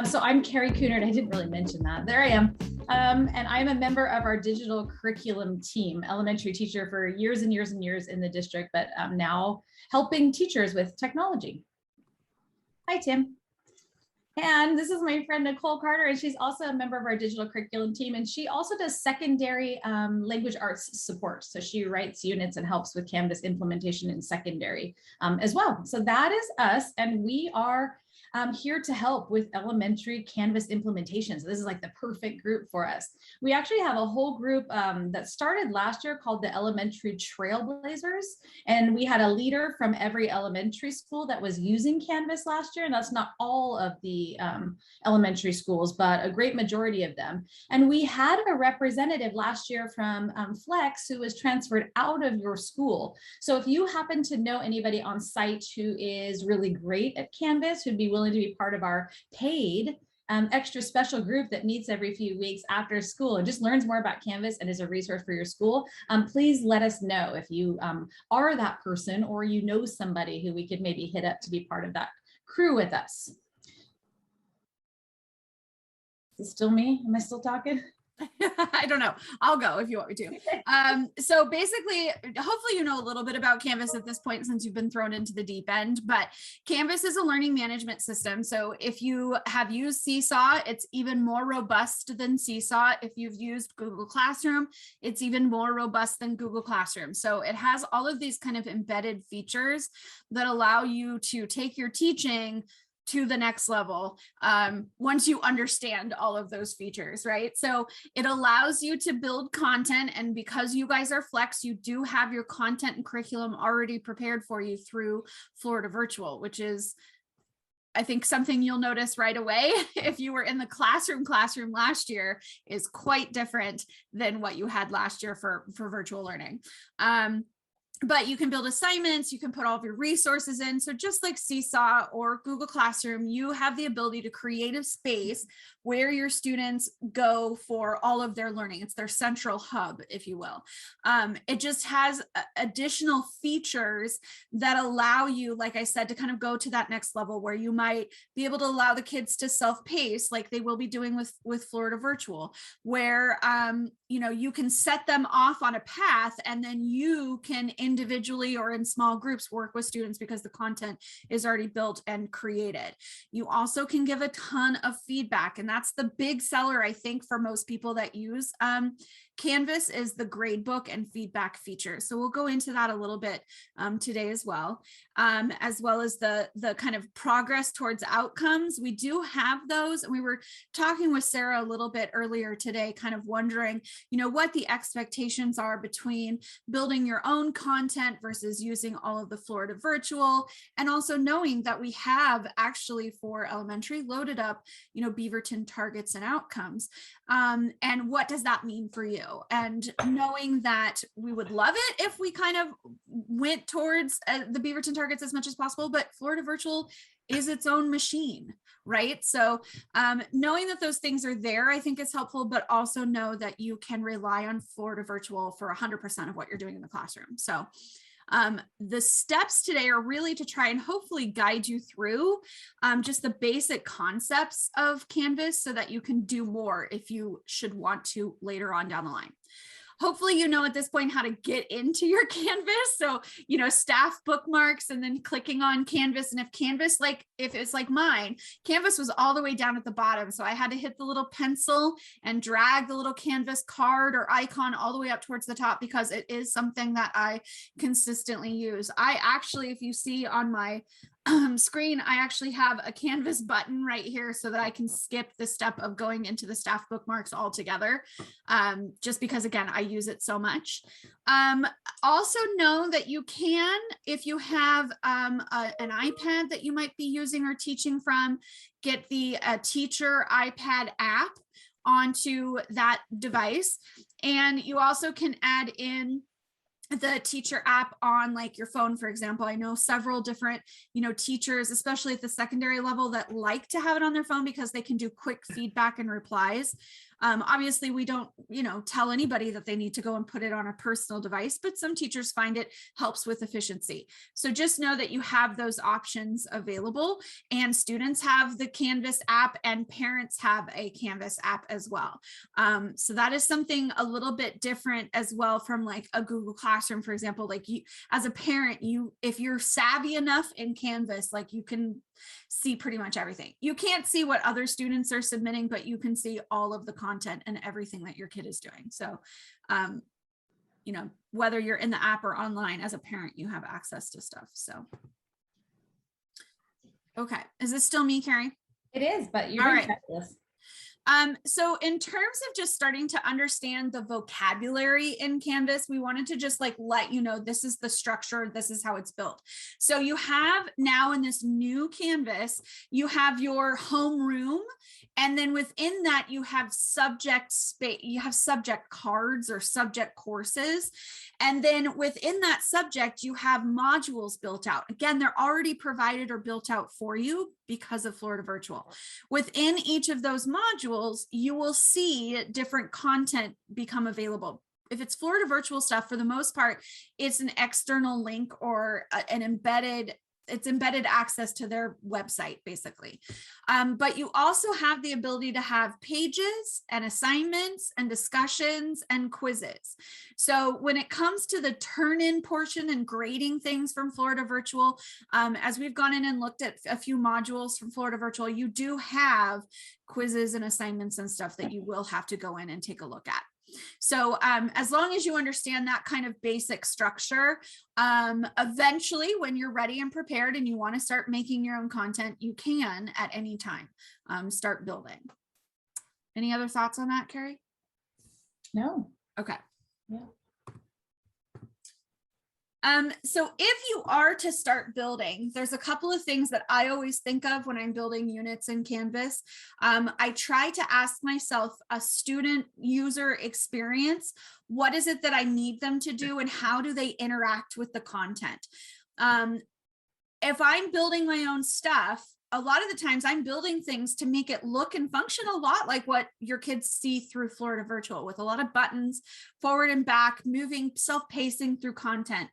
So I'm Carrie Coonard. I didn't really mention that. There I am. And I'm a member of our digital curriculum team, elementary teacher for years and years and years in the district, but now helping teachers with technology. Hi, Tim. And this is my friend Nicole Carter, and she's also a member of our digital curriculum team, and she also does secondary language arts support. So she writes units and helps with Canvas implementation in secondary as well. So that is us, and we are here to help with elementary Canvas implementation. So this is like the perfect group for us. We actually have a whole group that started last year called the Elementary Trailblazers. And we had a leader from every elementary school that was using Canvas last year. And that's not all of the elementary schools, but a great majority of them. And we had a representative last year from Flex who was transferred out of your school. So if you happen to know anybody on site who is really great at Canvas, who'd be willing to be part of our paid extra special group that meets every few weeks after school and just learns more about Canvas and is a resource for your school, please let us know if you are that person or you know somebody who we could maybe hit up to be part of that crew with us. Is it still me? Am I still talking? I don't know. I'll go if you want me to. So basically, hopefully you know a little bit about Canvas at this point since you've been thrown into the deep end, but Canvas is a learning management system. So if you have used Seesaw, it's even more robust than Seesaw. If you've used Google Classroom, it's even more robust than Google Classroom. So it has all of these kind of embedded features that allow you to take your teaching to the next level once you understand all of those features, right? So it allows you to build content, and because you guys are Flex, you do have your content and curriculum already prepared for you through Florida Virtual, which is, I think, something you'll notice right away if you were in the classroom last year is quite different than what you had last year for virtual learning. But you can build assignments, you can put all of your resources in. So just like Seesaw or Google Classroom, you have the ability to create a space where your students go for all of their learning. It's their central hub, if you will. It just has additional features that allow you, like I said, to kind of go to that next level where you might be able to allow the kids to self-pace like they will be doing with Florida Virtual, where you can set them off on a path and then you can individually or in small groups work with students because the content is already built and created. You also can give a ton of feedback, and that's the big seller, I think, for most people that use Canvas is the gradebook and feedback features. So we'll go into that a little bit today as well as the kind of progress towards outcomes. We do have those, and we were talking with Sarah a little bit earlier today, kind of wondering, what the expectations are between building your own content versus using all of the Florida Virtual, and also knowing that we have actually for elementary loaded up, Beaverton targets and outcomes. And what does that mean for you? And knowing that we would love it if we kind of went towards the Beaverton targets as much as possible, but Florida Virtual is its own machine, right? So knowing that those things are there, I think is helpful, but also know that you can rely on Florida Virtual for 100% of what you're doing in the classroom. So the steps today are really to try and hopefully guide you through just the basic concepts of Canvas so that you can do more if you should want to later on down the line. Hopefully, at at this point how to get into your Canvas. So, staff bookmarks and then clicking on Canvas. And if Canvas, if it's like mine, Canvas was all the way down at the bottom. So I had to hit the little pencil and drag the little Canvas card or icon all the way up towards the top because it is something that I consistently use. I actually, if you see on my screen, I actually have a Canvas button right here so that I can skip the step of going into the staff bookmarks altogether, just because, again, I use it so much. Also know that you can, if you have an iPad that you might be using or teaching from, get the teacher iPad app onto that device. And you also can add in the teacher app on your phone, for example. I know several different, teachers, especially at the secondary level, that like to have it on their phone because they can do quick feedback and replies. Obviously, we don't, tell anybody that they need to go and put it on a personal device, but some teachers find it helps with efficiency. So just know that you have those options available, and students have the Canvas app and parents have a Canvas app as well. So that is something a little bit different as well from like a Google Classroom, for example. Like you, as a parent, if you're savvy enough in Canvas, like you can see pretty much everything. You can't see what other students are submitting, but you can see all of the content and everything that your kid is doing. So, whether you're in the app or online, as a parent, you have access to stuff. So, okay. Is this still me, Carrie? It is, but you're all doing right. fabulous. So in terms of just starting to understand the vocabulary in Canvas, we wanted to just like let you know, this is the structure, this is how it's built. So you have now in this new Canvas, you have your homeroom, and then within that you have subject space, you have subject cards or subject courses. And then within that subject, you have modules built out. Again, they're already provided or built out for you because of Florida Virtual. Within each of those modules, you will see different content become available. If it's Florida Virtual stuff, for the most part, it's an external link or an embedded access to their website, basically. But you also have the ability to have pages and assignments and discussions and quizzes. So when it comes to the turn-in portion and grading things from Florida Virtual, as we've gone in and looked at a few modules from Florida Virtual, you do have quizzes and assignments and stuff that you will have to go in and take a look at. So as long as you understand that kind of basic structure, eventually when you're ready and prepared and you want to start making your own content, you can at any time start building. Any other thoughts on that, Carrie? No. Okay. Yeah. So if you are to start building, there's a couple of things that I always think of when I'm building units in Canvas. I try to ask myself a student user experience. What is it that I need them to do, and how do they interact with the content? If I'm building my own stuff, a lot of the times I'm building things to make it look and function a lot like what your kids see through Florida Virtual, with a lot of buttons forward and back, moving, self-pacing through content.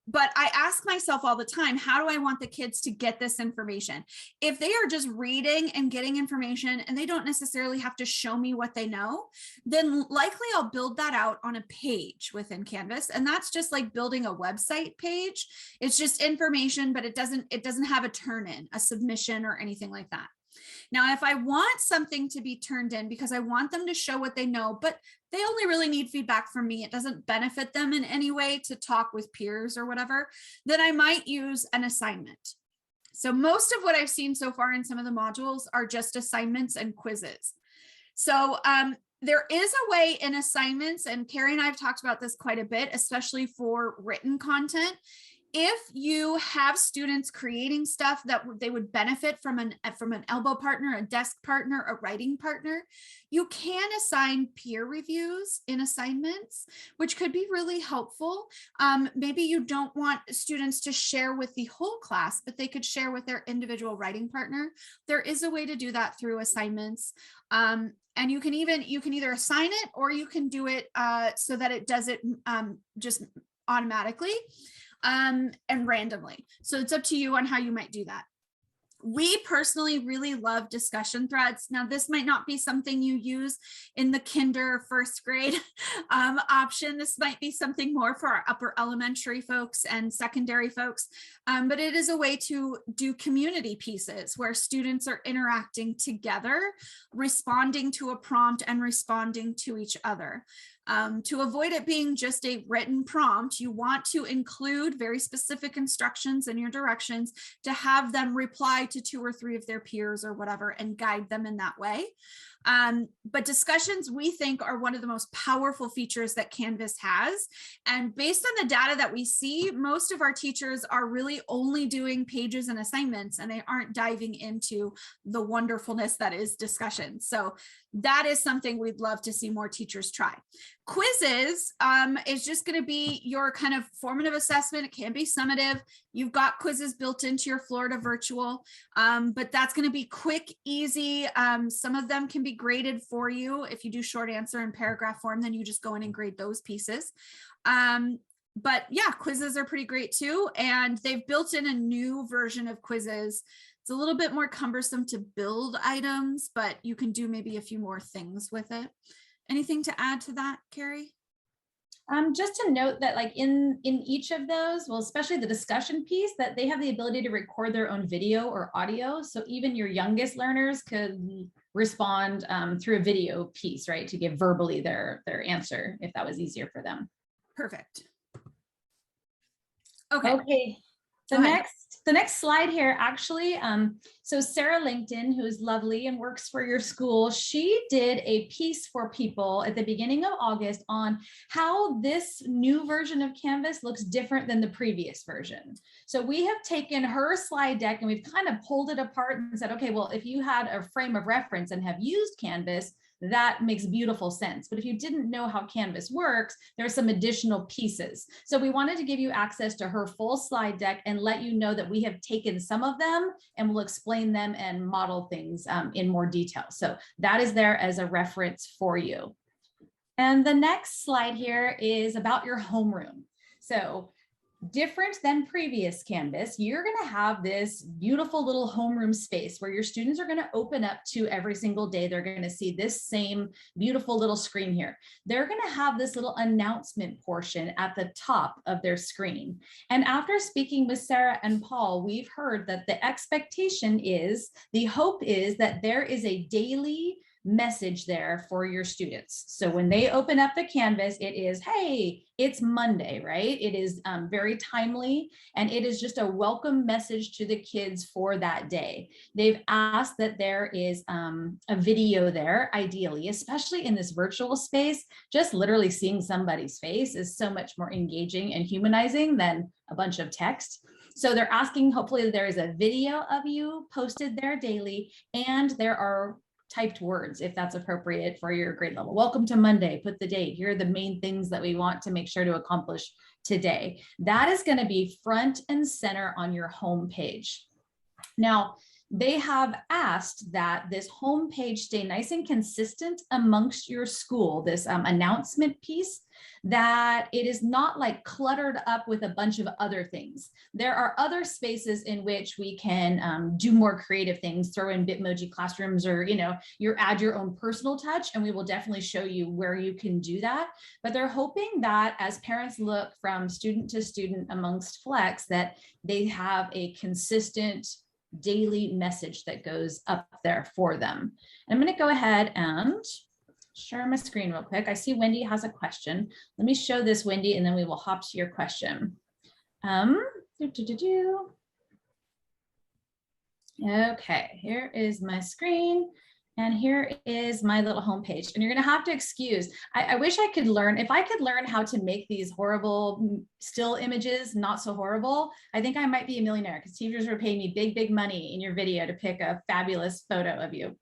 But I ask myself all the time, how do I want the kids to get this information? If they are just reading and getting information and they don't necessarily have to show me what they know, then likely I'll build that out on a page within Canvas. And that's just like building a website page. It's just information, but it doesn't have a turn in, a submission or anything like that. Now, if I want something to be turned in because I want them to show what they know, but they only really need feedback from me, it doesn't benefit them in any way to talk with peers or whatever, then I might use an assignment. So most of what I've seen so far in some of the modules are just assignments and quizzes. So there is a way in assignments, and Carrie and I have talked about this quite a bit, especially for written content. If you have students creating stuff that they would benefit from an elbow partner, a desk partner, a writing partner, you can assign peer reviews in assignments, which could be really helpful. Maybe you don't want students to share with the whole class, but they could share with their individual writing partner. There is a way to do that through assignments. And you can either assign it, or you can do it so that it does it just automatically. And randomly. So it's up to you on how you might do that. We personally really love discussion threads. Now, this might not be something you use in the kinder first grade option. This might be something more for our upper elementary folks and secondary folks, but it is a way to do community pieces where students are interacting together, responding to a prompt and responding to each other. To avoid it being just a written prompt, you want to include very specific instructions in your directions to have them reply to 2 or 3 of their peers or whatever and guide them in that way. But discussions, we think, are one of the most powerful features that Canvas has. And based on the data that we see, most of our teachers are really only doing pages and assignments, and they aren't diving into the wonderfulness that is discussion. So that is something we'd love to see more teachers try. Quizzes is just going to be your kind of formative assessment. It can be summative. You've got quizzes built into your Florida virtual, but that's going to be quick, easy. Some of them can be graded for you. If you do short answer and paragraph form, then you just go in and grade those pieces. But yeah, quizzes are pretty great too. And they've built in a new version of quizzes. It's a little bit more cumbersome to build items, but you can do maybe a few more things with it. Anything to add to that, Carrie? Just to note that like in each of those, well, especially the discussion piece, that they have the ability to record their own video or audio. So even your youngest learners could respond through a video piece, right? To give verbally their answer if that was easier for them. Perfect. Okay. Okay. The next slide here, actually, so Sarah Langton, who is lovely and works for your school, she did a piece for people at the beginning of August on how this new version of Canvas looks different than the previous version. So we have taken her slide deck and we've kind of pulled it apart and said, okay, well, if you had a frame of reference and have used Canvas, that makes beautiful sense. But if you didn't know how Canvas works, there are some additional pieces. So we wanted to give you access to her full slide deck and let you know that we have taken some of them and we'll explain them and model things in more detail. So that is there as a reference for you. And the next slide here is about your homeroom. So different than previous Canvas, you're going to have this beautiful little homeroom space where your students are going to open up to every single day. They're going to see this same beautiful little screen here. They're going to have this little announcement portion at the top of their screen. And after speaking with Sarah and Paul, we've heard that the expectation is, the hope is that there is a daily message there for your students. So when they open up the Canvas, it is, hey, it's Monday, right? It is very timely, and it is just a welcome message to the kids for that day. They've asked that there is a video there, ideally, especially in this virtual space. Just literally seeing somebody's face is so much more engaging and humanizing than a bunch of text. So they're asking, hopefully there is a video of you posted there daily, and there are typed words if that's appropriate for your grade level. Welcome to Monday, put the date. Here are the main things that we want to make sure to accomplish today. That is going to be front and center on your home page. Now, they have asked that this home page stay nice and consistent amongst your school, this announcement piece, that it is not like cluttered up with a bunch of other things. There are other spaces in which we can do more creative things, throw in Bitmoji classrooms, or you add your own personal touch, and we will definitely show you where you can do that. But they're hoping that as parents look from student to student amongst Flex, that they have a consistent daily message that goes up there for them. I'm going to go ahead and share my screen real quick. I see Wendy has a question. Let me show this, Wendy, and then we will hop to your question. Okay, here is my screen. And here is my little homepage. And you're gonna have to excuse, I wish I could learn, if I could learn how to make these horrible still images not so horrible, I think I might be a millionaire, because teachers would pay me big, big money in your video to pick a fabulous photo of you.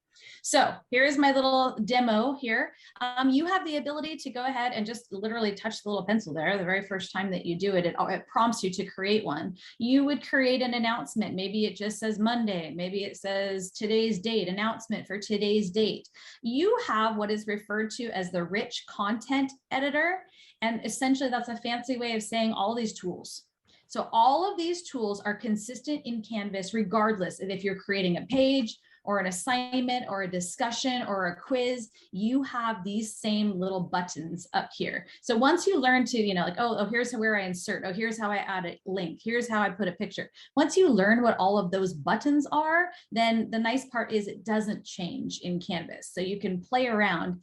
So here's my little demo here. You have the ability to go ahead and just literally touch the little pencil there. The very first time that you do it, it prompts you to create one. You would create an announcement. Maybe it just says Monday. Maybe it says today's date, announcement for today's date. You have what is referred to as the rich content editor. And essentially that's a fancy way of saying all these tools. So all of these tools are consistent in Canvas, regardless of if you're creating a page or an assignment or a discussion or a quiz. You have these same little buttons up here. So once you learn to, like, oh, here's where I insert, oh, here's how I add a link, here's how I put a picture. Once you learn what all of those buttons are, then the nice part is it doesn't change in Canvas. So you can play around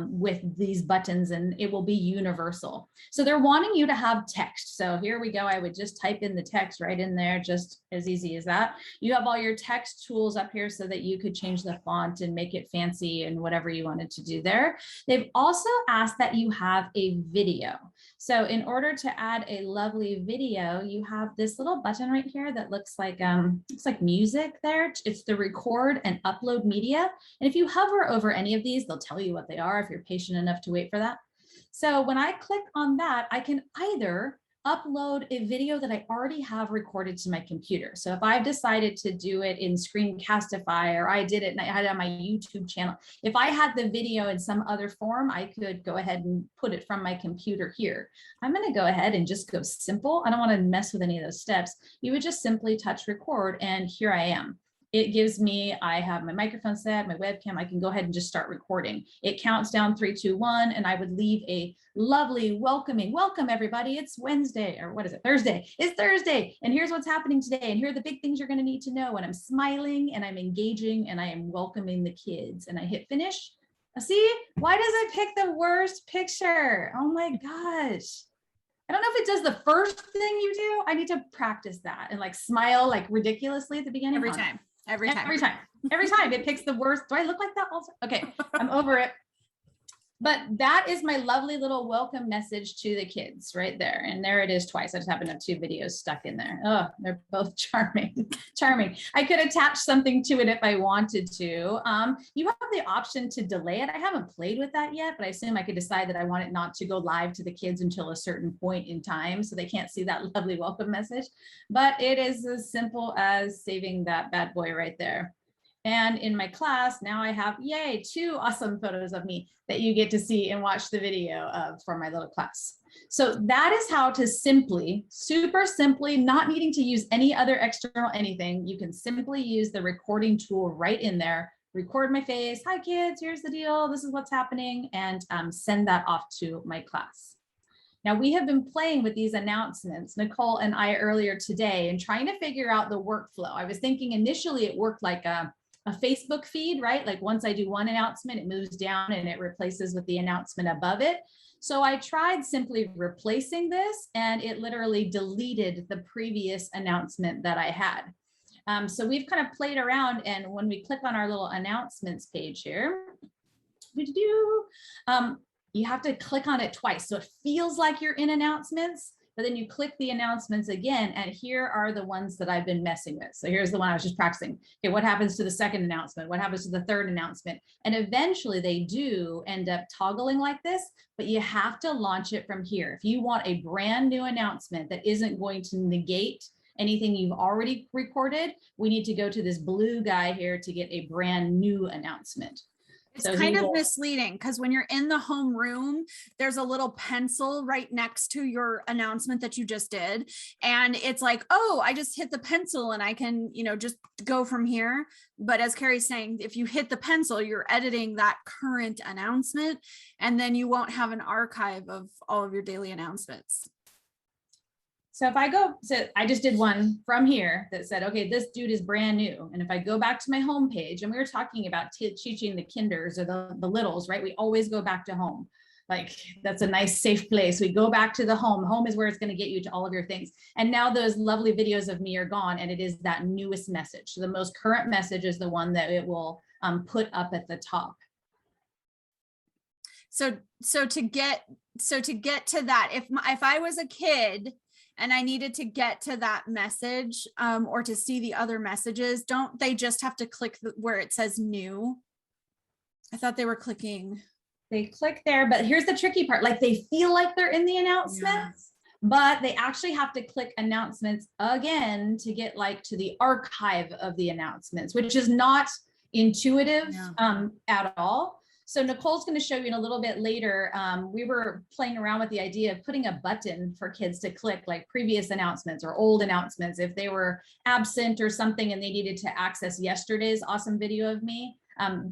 with these buttons and it will be universal. So they're wanting you to have text. So here we go. I would just type in the text right in there, just as easy as that. You have all your text tools up here so that you could change the font and make it fancy and whatever you wanted to do there. They've also asked that you have a video. So in order to add a lovely video, you have this little button right here that looks like music there. It's the record and upload media. And if you hover over any of these, they'll tell you what they are if you're patient enough to wait for that. So when I click on that, I can either upload a video that I already have recorded to my computer. So if I've decided to do it in Screencastify, or I did it and I had it on my YouTube channel, if I had the video in some other form, I could go ahead and put it from my computer here. I'm going to go ahead and just go simple. I don't want to mess with any of those steps. You would just simply touch record, and here I am. It gives me, I have my microphone set, my webcam, I can go ahead and just start recording. It counts down 3, 2, 1, and I would leave a lovely welcoming, welcome everybody, it's Wednesday, or what is it, Thursday, it's Thursday, and here's what's happening today, and here are the big things you're gonna need to know, and I'm smiling, and I'm engaging, and I am welcoming the kids, and I hit finish. See, why does it pick the worst picture? Oh my gosh. I don't know if it does the first thing you do. I need to practice that and like smile like ridiculously at the beginning. Every time it picks the worst. Do I look like that also? Okay, I'm over it. But that is my lovely little welcome message to the kids right there. And there it is twice. I just happen to have 2 videos stuck in there. Oh, they're both charming, charming. I could attach something to it if I wanted to. You have the option to delay it. I haven't played with that yet, but I assume I could decide that I want it not to go live to the kids until a certain point in time, so they can't see that lovely welcome message. But it is as simple as saving that bad boy right there. And in my class, now I have, yay, 2 awesome photos of me that you get to see and watch the video of for my little class. So that is how to simply, super simply, not needing to use any other external anything. You can simply use the recording tool right in there, record my face. Hi kids, here's the deal. This is what's happening, and send that off to my class. Now we have been playing with these announcements, Nicole and I, earlier today, and trying to figure out the workflow. I was thinking initially it worked like a Facebook feed, right? Like once I do one announcement, it moves down and it replaces with the announcement above it. So I tried simply replacing this, and it literally deleted the previous announcement that I had. So we've kind of played around, and when we click on our little announcements page here, you have to click on it twice. So it feels like you're in announcements, but then you click the announcements again, and here are the ones that I've been messing with. So here's the one I was just practicing. Okay, what happens to the second announcement? What happens to the third announcement? And eventually they do end up toggling like this, but you have to launch it from here. If you want a brand new announcement that isn't going to negate anything you've already recorded, we need to go to this blue guy here to get a brand new announcement. It's kind of misleading because when you're in the homeroom, there's a little pencil right next to your announcement that you just did. And it's like, oh, I just hit the pencil and I can, just go from here. But as Carrie's saying, if you hit the pencil, you're editing that current announcement, and then you won't have an archive of all of your daily announcements. So if I go, so I just did one from here that said, okay, this dude is brand new. And if I go back to my home page, and we were talking about teaching the kinders or the littles, right? We always go back to home. Like that's a nice safe place. We go back to the home. Home is where it's going to get you to all of your things. And now those lovely videos of me are gone, and it is that newest message. So the most current message is the one that it will put up at the top. So to get to that, if I was a kid and I needed to get to that message or to see the other messages, don't they just have to click where it says new? I thought they were clicking. They click there, but here's the tricky part. Like they feel like they're in the announcements, but they actually have to click announcements again to get like to the archive of the announcements, which is not intuitive at all. So Nicole's going to show you in a little bit later. We were playing around with the idea of putting a button for kids to click, like previous announcements or old announcements, if they were absent or something and they needed to access yesterday's awesome video of me.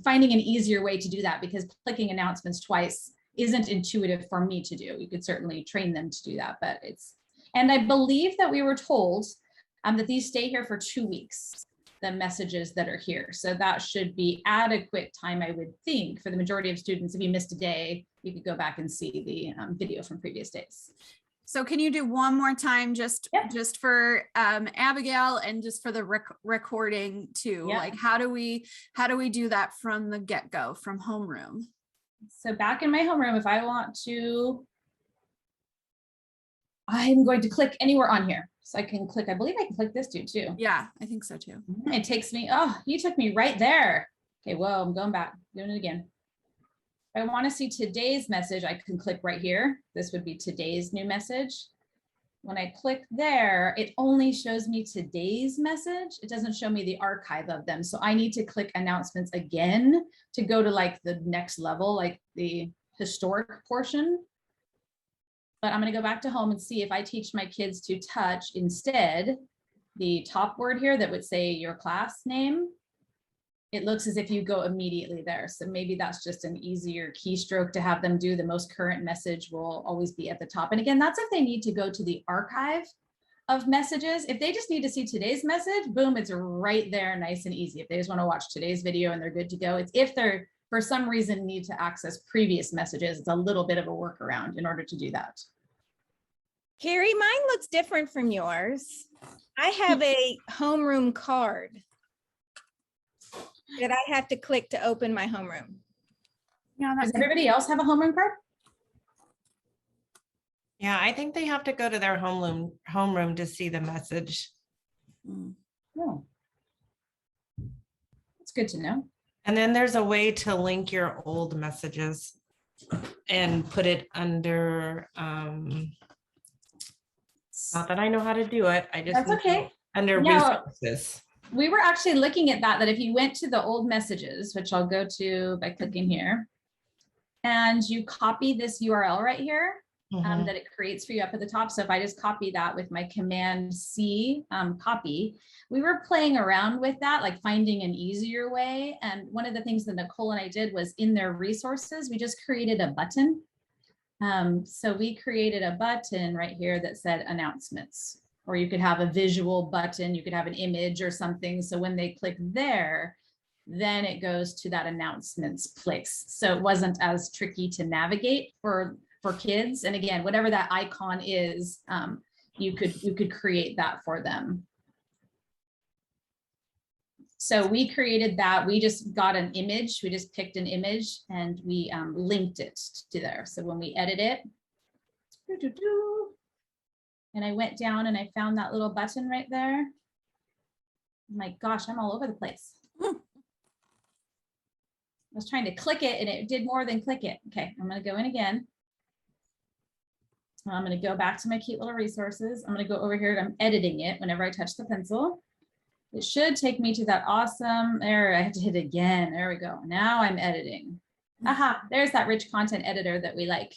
Finding an easier way to do that, because clicking announcements twice isn't intuitive for me to do. You could certainly train them to do that, but and I believe that we were told that these stay here for 2 weeks. The messages that are here. So that should be adequate time, I would think, for the majority of students. If you missed a day, you could go back and see the video from previous days. So can you do one more time just for Abigail, and just for the recording too? Yep. Like how do we do that from the get-go, from homeroom? So back in my homeroom, if I want to, I'm going to click anywhere on here. So I can click, I believe I can click this dude too. Yeah, I think so too. It takes me, oh, you took me right there. Okay, whoa, I'm going back, doing it again. If I want to see today's message, I can click right here. This would be today's new message. When I click there, it only shows me today's message. It doesn't show me the archive of them. So I need to click announcements again to go to like the next level, like the historic portion. But I'm going to go back to home and see if I teach my kids to touch instead the top word here that would say your class name. It looks as if you go immediately there. So maybe that's just an easier keystroke to have them do. The most current message will always be at the top. And again, that's if they need to go to the archive of messages. If they just need to see today's message, boom, it's right there, nice and easy. If they just want to watch today's video and they're good to go. It's if they're, for some reason, need to access previous messages, it's a little bit of a workaround in order to do that. Carrie, mine looks different from yours. I have a homeroom card that I have to click to open my homeroom. Yeah, Does everybody else have a homeroom card? Yeah, I think they have to go to their homeroom to see the message. Oh. That's good to know. And then there's a way to link your old messages and put it under, not that I know how to do it. I just That's okay. Under No. resources. We were actually looking at that if you went to the old messages, which I'll go to by clicking here, and you copy this URL right here that it creates for you up at the top. So if I just copy that with my Command C copy, we were playing around with that, like finding an easier way. And one of the things that Nicole and I did was in their resources, we just created a button. So we created a button right here that said announcements. Or you could have a visual button, you could have an image or something. So when they click there, then it goes to that announcements place. So it wasn't as tricky to navigate for kids. And again, whatever that icon is, you could create that for them. So we created that. We just got an image. We just picked an image and we linked it to there. So when we edit it, and I went down and I found that little button right there. My gosh, I'm all over the place. I was trying to click it and it did more than click it. Okay, I'm going to go in again. I'm going to go back to my cute little resources. I'm going to go over here and I'm editing it whenever I touch the pencil. It should take me to that awesome, there, I have to hit it again. There we go. Now I'm editing. Aha, there's that rich content editor that we like,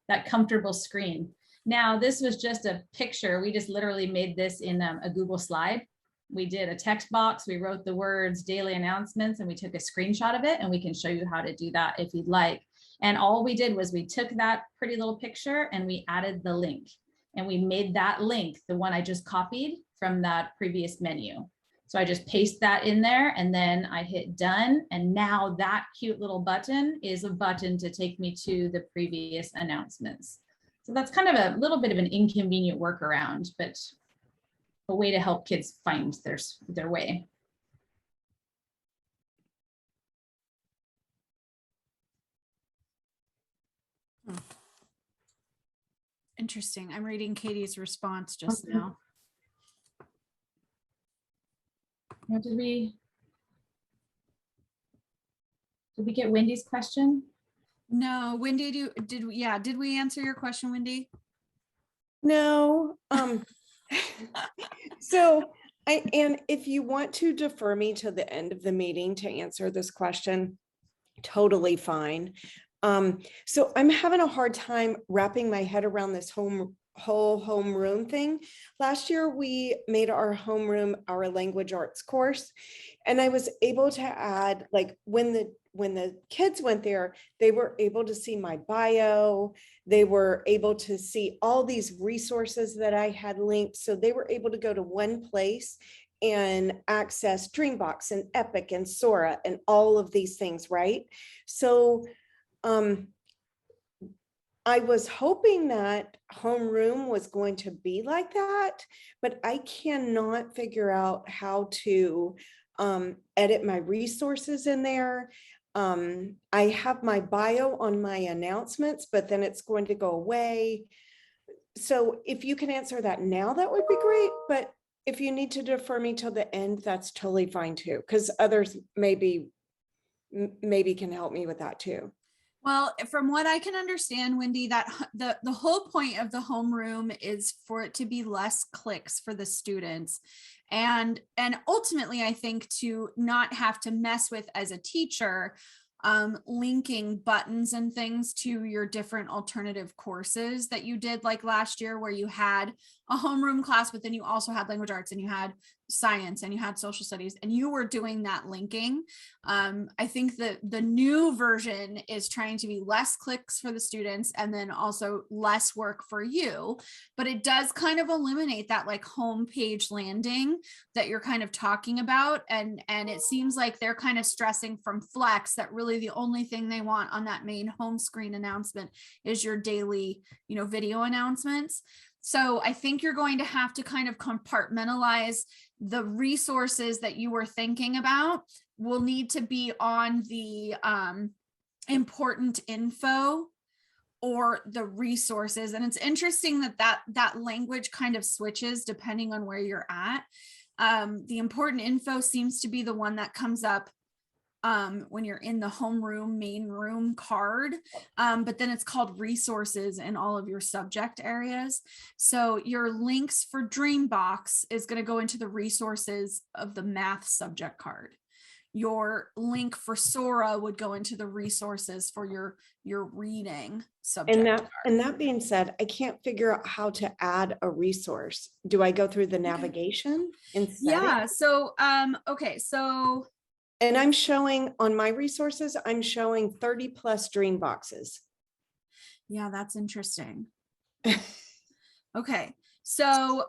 that comfortable screen. Now, this was just a picture. We just literally made this in a Google slide. We did a text box. We wrote the words daily announcements and we took a screenshot of it, and we can show you how to do that if you'd like. And all we did was we took that pretty little picture and we added the link, and we made that link the one I just copied from that previous menu. So I just paste that in there and then I hit done. And now that cute little button is a button to take me to the previous announcements. So that's kind of a little bit of an inconvenient workaround, but a way to help kids find their way. Interesting. I'm reading Katie's response just now. Did we get Wendy's question? No, Wendy, did we answer your question, Wendy? No. And if you want to defer me to the end of the meeting to answer this question, totally fine. So I'm having a hard time wrapping my head around this whole homeroom thing. Last year, we made our homeroom our language arts course, and I was able to add, like, when the kids went there, they were able to see my bio. They were able to see all these resources that I had linked. So they were able to go to one place and access Dreambox and Epic and Sora and all of these things, right? So I was hoping that homeroom was going to be like that, but I cannot figure out how to edit my resources in there. I have my bio on my announcements, but then it's going to go away. So if you can answer that now, that would be great. But if you need to defer me till the end, that's totally fine too, because others maybe can help me with that too. Well, from what I can understand, Wendy, that the whole point of the homeroom is for it to be less clicks for the students. And ultimately, I think to not have to mess with as a teacher, linking buttons and things to your different alternative courses that you did like last year, where you had a homeroom class, but then you also had language arts and you had science and you had social studies and you were doing that linking. I think that the new version is trying to be less clicks for the students and then also less work for you, but it does kind of eliminate that like homepage landing that you're kind of talking about. And it seems like they're kind of stressing from Flex that really the only thing they want on that main home screen announcement is your daily, video announcements. So I think you're going to have to kind of compartmentalize the resources that you were thinking about will need to be on the important info or the resources. And it's interesting that language kind of switches depending on where you're at. The important info seems to be the one that comes up when you're in the homeroom main room card, but then it's called resources in all of your subject areas. So your links for Dreambox is going to go into the resources of the math subject card. Your link for Sora would go into the resources for your reading subject card. And that being said, I can't figure out how to add a resource. Do I go through the navigation instead? Yeah. So okay. So and I'm showing on my resources, I'm showing 30 plus dream boxes. Yeah, that's interesting. Okay. So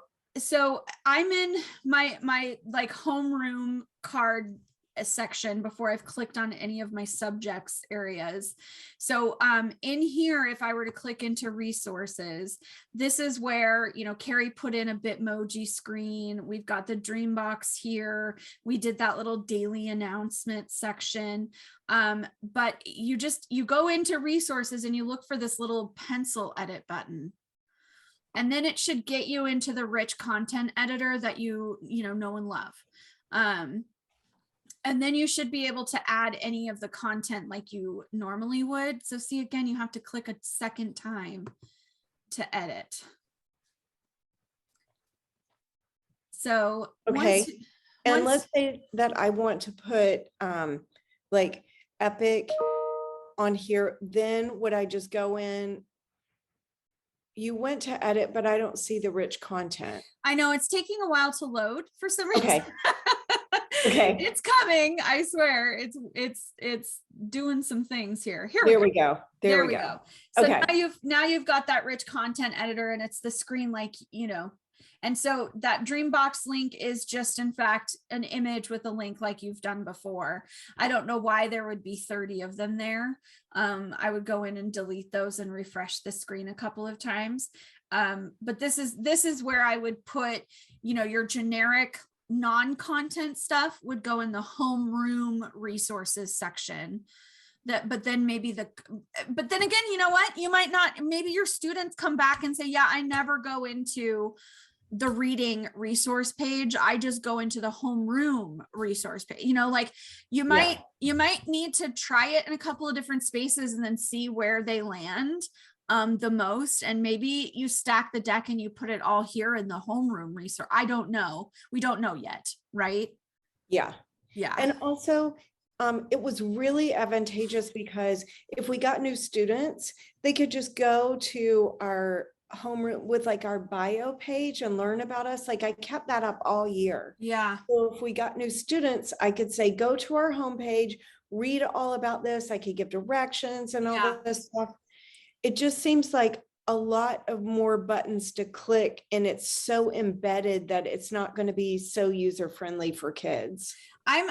I'm in my like homeroom card section before I've clicked on any of my subjects areas. So in here, if I were to click into resources, this is where, Carrie put in a Bitmoji screen. We've got the Dreambox here. We did that little daily announcement section. But you go into resources and you look for this little pencil edit button. And then it should get you into the rich content editor that you know and love. And then you should be able to add any of the content like you normally would. So see, again, you have to click a second time to edit. So, okay. Let's say that I want to put like Epic on here, then would I just go in? You went to edit, but I don't see the rich content. I know it's taking a while to load for some reason. Okay. Okay. It's coming. I swear it's doing some things here. There we go. There we go. So okay. now you've got that rich content editor and it's the screen like, and so that Dreambox link is just in fact an image with a link like you've done before. I don't know why there would be 30 of them there. I would go in and delete those and refresh the screen a couple of times. But this is where I would put, your generic non-content stuff would go in the homeroom resources section. But then again, you know what? You might not, maybe your students come back and say, yeah, I never go into the reading resource page. I just go into the homeroom resource page. You might need to try it in a couple of different spaces and then see where they land the most. And maybe you stack the deck and you put it all here in the homeroom resource. I don't know. We don't know yet. Right. Yeah. Yeah. And also it was really advantageous because if we got new students, they could just go to our homeroom with like our bio page and learn about us. Like I kept that up all year. Yeah. So if we got new students, I could say, go to our homepage, read all about this. I could give directions and all this stuff. It just seems like a lot of more buttons to click and it's so embedded that it's not going to be so user-friendly for kids. I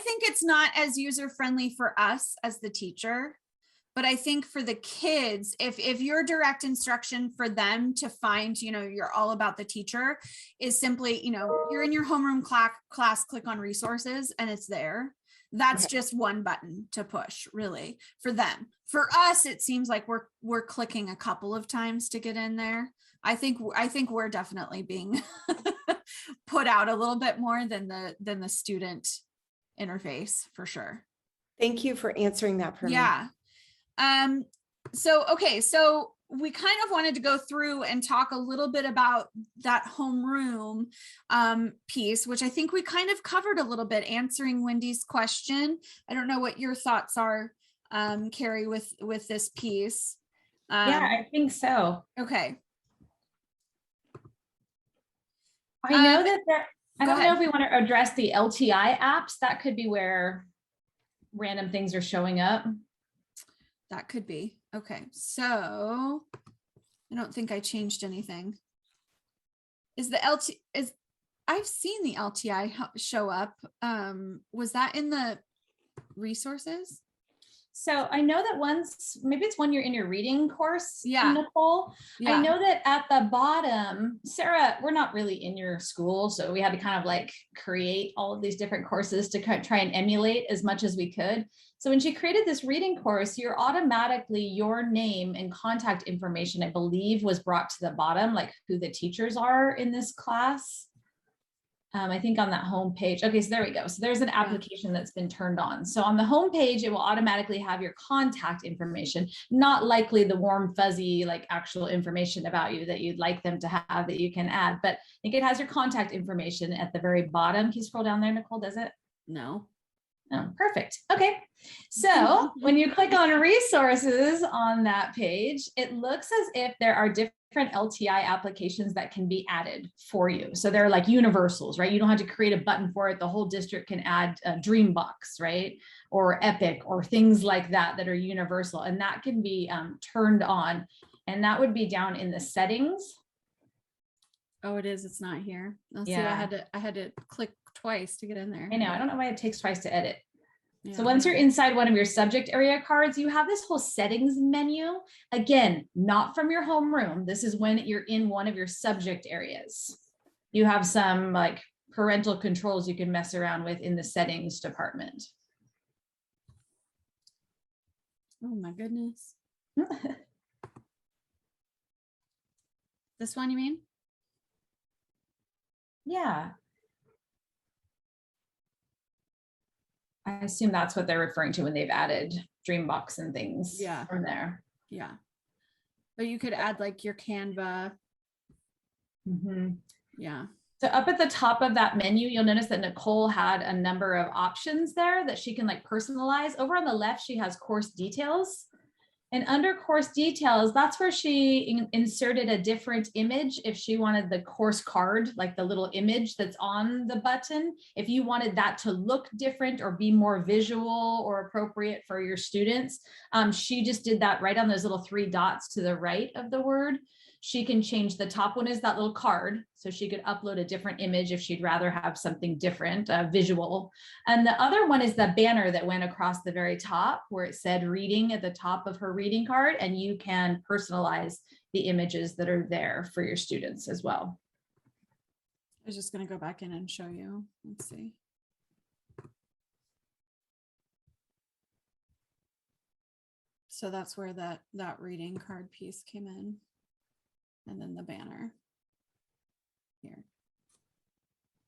think it's not as user-friendly for us as the teacher, but I think for the kids, if your direct instruction for them to find, you're all about the teacher is simply, you're in your homeroom class, click on resources and it's there. That's just one button to push really for them. For us, it seems like we're clicking a couple of times to get in there. I think we're definitely being put out a little bit more than the student interface for sure. Thank you for answering that for me. Yeah. So we kind of wanted to go through and talk a little bit about that homeroom piece, which I think we kind of covered a little bit, answering Wendy's question. I don't know what your thoughts are, Carrie, with this piece. Yeah, I think so. Okay. I know that I go don't know ahead. if we want to address the LTI apps. That could be where random things are showing up. That could be. Okay, so I don't think I changed anything. I've seen the LTI show up. Was that in the resources? So I know that maybe it's when you're in your reading course, Yeah. Nicole. Yeah. I know that at the bottom, Sarah, we're not really in your school, so we had to kind of like create all of these different courses to try and emulate as much as we could. So when she created this reading course, your name and contact information, I believe, was brought to the bottom, like who the teachers are in this class. I think on that home page. Okay, so there we go. So there's an application that's been turned on. So on the home page, it will automatically have your contact information, not likely the warm, fuzzy, like actual information about you that you'd like them to have that you can add. But I think it has your contact information at the very bottom. Can you scroll down there, Nicole? Does it? No. Oh, perfect. Okay. So when you click on resources on that page, it looks as if there are different LTI applications that can be added for you. So they're like universals, right? You don't have to create a button for it. The whole district can add a Dreambox, right? Or Epic or things like that that are universal. And that can be turned on. And that would be down in the settings. Oh, it is. It's not here. Let's see. Yeah. I had to click twice to get in there. I know. I don't know why it takes twice to edit. Yeah. So once you're inside one of your subject area cards, you have this whole settings menu. Again, not from your homeroom. This is when you're in one of your subject areas. You have some like parental controls you can mess around with in the settings department. Oh my goodness. This one, you mean? Yeah. I assume that's what they're referring to when they've added Dreambox and things from there. Yeah. But you could add like your Canva. Mm-hmm. Yeah. So up at the top of that menu, you'll notice that Nicole had a number of options there that she can like personalize. Over on the left, she has course details. And under course details, that's where she inserted a different image if she wanted the course card, like the little image that's on the button. If you wanted that to look different or be more visual or appropriate for your students, she just did that right on those little 3 dots to the right of the word. She can change the top one is that little card. So she could upload a different image if she'd rather have something different, visual. And the other one is the banner that went across the very top where it said reading at the top of her reading card. And you can personalize the images that are there for your students as well. I was just going to go back in and show you. Let's see. So that's where that reading card piece came in. And then the banner here.